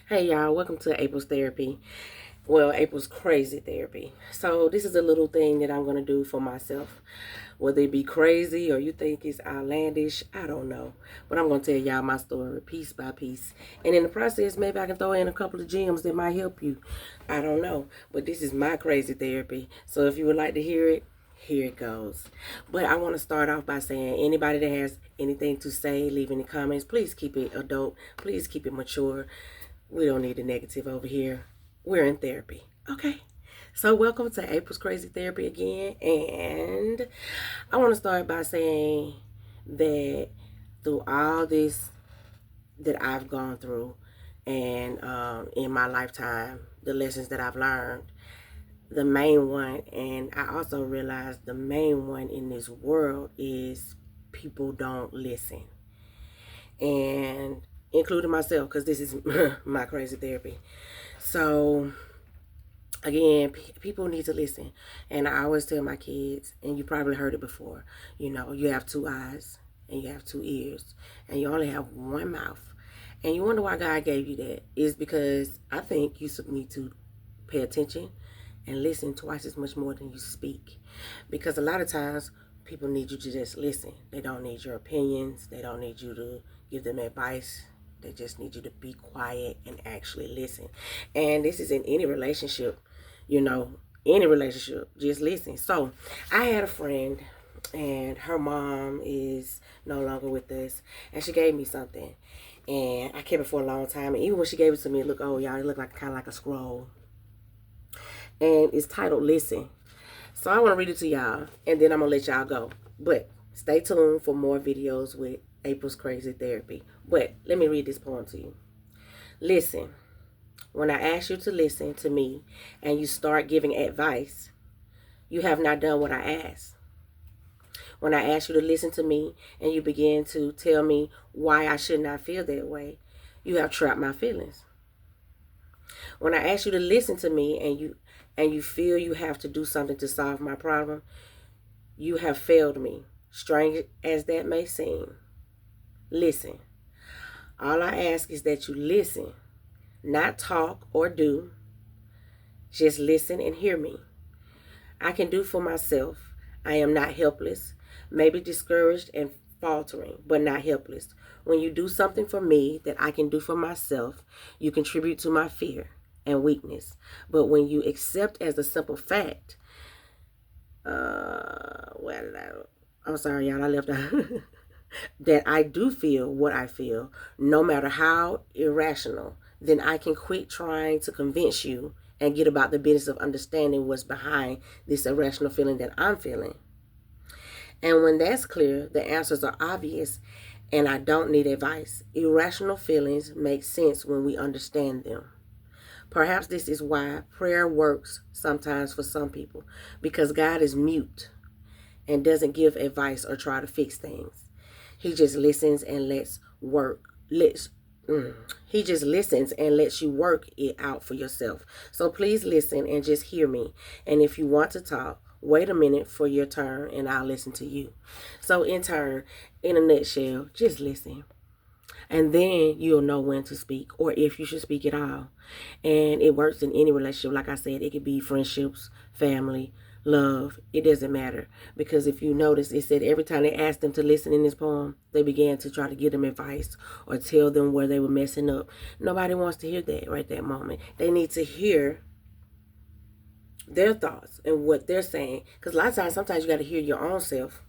Hey y'all, welcome to April's Therapy. Well, April's Crazy Therapy. So this is a little thing that I'm going to do for myself. Whether it be crazy or you think it's outlandish, I don't know. But I'm going to tell y'all my story piece by piece. And in the process, maybe I can throw in a couple of gems that might help you. I don't know. But this is my crazy therapy. So if you would like to hear it, here it goes. But I want to start off by saying anybody that has anything to say, leave any comments. Please keep it adult. Please keep it mature. We don't need the negative over here. We're in therapy. Okay. So welcome to April's Crazy Therapy again. And I want to start by saying that through all this that I've gone through and in my lifetime, the lessons that I've learned, the main one, and I also realized the main one in this world is people don't listen. And including myself, because this is my crazy therapy. So again, people need to listen. And I always tell my kids, and you probably heard it before, you have two eyes and you have two ears and you only have one mouth. And you wonder why God gave you that. Is because I think you need to pay attention and listen twice as much more than you speak. Because a lot of times people need you to just listen. They don't need your opinions. They don't need you to give them advice. They just need you to be quiet and actually listen. And this is in any relationship, any relationship. Just listen. So I had a friend and her mom is no longer with us. And she gave me something. And I kept it for a long time. And even when she gave it to me, it looked, oh, y'all, it looked like kind of like a scroll. And it's titled Listen. So I want to read it to y'all, and then I'm going to let y'all go. But stay tuned for more videos with April's Crazy Therapy. But let me read this poem to you. Listen. When I ask you to listen to me and you start giving advice, you have not done what I asked. When I ask you to listen to me and you begin to tell me why I should not feel that way, you have trapped my feelings. When I ask you to listen to me and you feel you have to do something to solve my problem, you have failed me, strange as that may seem. Listen. All I ask is that you listen, not talk or do. Just listen and hear me. I can do for myself. I am not helpless, maybe discouraged and faltering, but not helpless. When you do something for me that I can do for myself, you contribute to my fear and weakness. But when you accept as a simple fact, I'm sorry, y'all, I left out. That I do feel what I feel, no matter how irrational, then I can quit trying to convince you and get about the business of understanding what's behind this irrational feeling that I'm feeling. And when that's clear, the answers are obvious and I don't need advice. Irrational feelings make sense when we understand them. Perhaps this is why prayer works sometimes for some people, because God is mute and doesn't give advice or try to fix things. He just listens and lets He just listens and lets you work it out for yourself. So please listen and just hear me. And if you want to talk, wait a minute for your turn and I'll listen to you. So in turn, in a nutshell, just listen. And then you'll know when to speak or if you should speak at all. And it works in any relationship. Like I said, it could be friendships, family, love. It doesn't matter. Because if you notice, it said every time they asked them to listen in this poem, they began to try to give them advice or tell them where they were messing up. Nobody wants to hear that right that moment. They need to hear their thoughts and what they're saying. Because a lot of times, sometimes you got to hear your own self.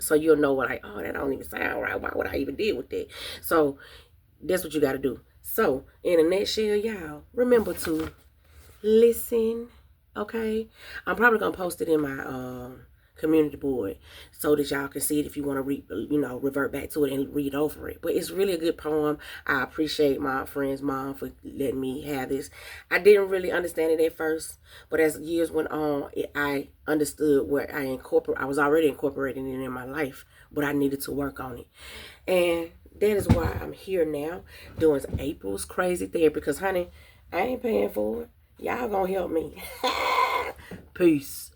So you'll know what, like, oh, that don't even sound right. Why would I even deal with that? So that's what you got to do. So in a nutshell, y'all, remember to listen. Okay, I'm probably gonna post it in my community board so that y'all can see it if you want to revert back to it and read over it. But it's really a good poem. I appreciate my friend's mom for letting me have this. I didn't really understand it at first, but as years went on, I understood where I was already incorporating it in my life, but I needed to work on it. And that is why I'm here now doing April's Crazy Therapy, because honey, I ain't paying for it. Y'all gonna help me. Peace.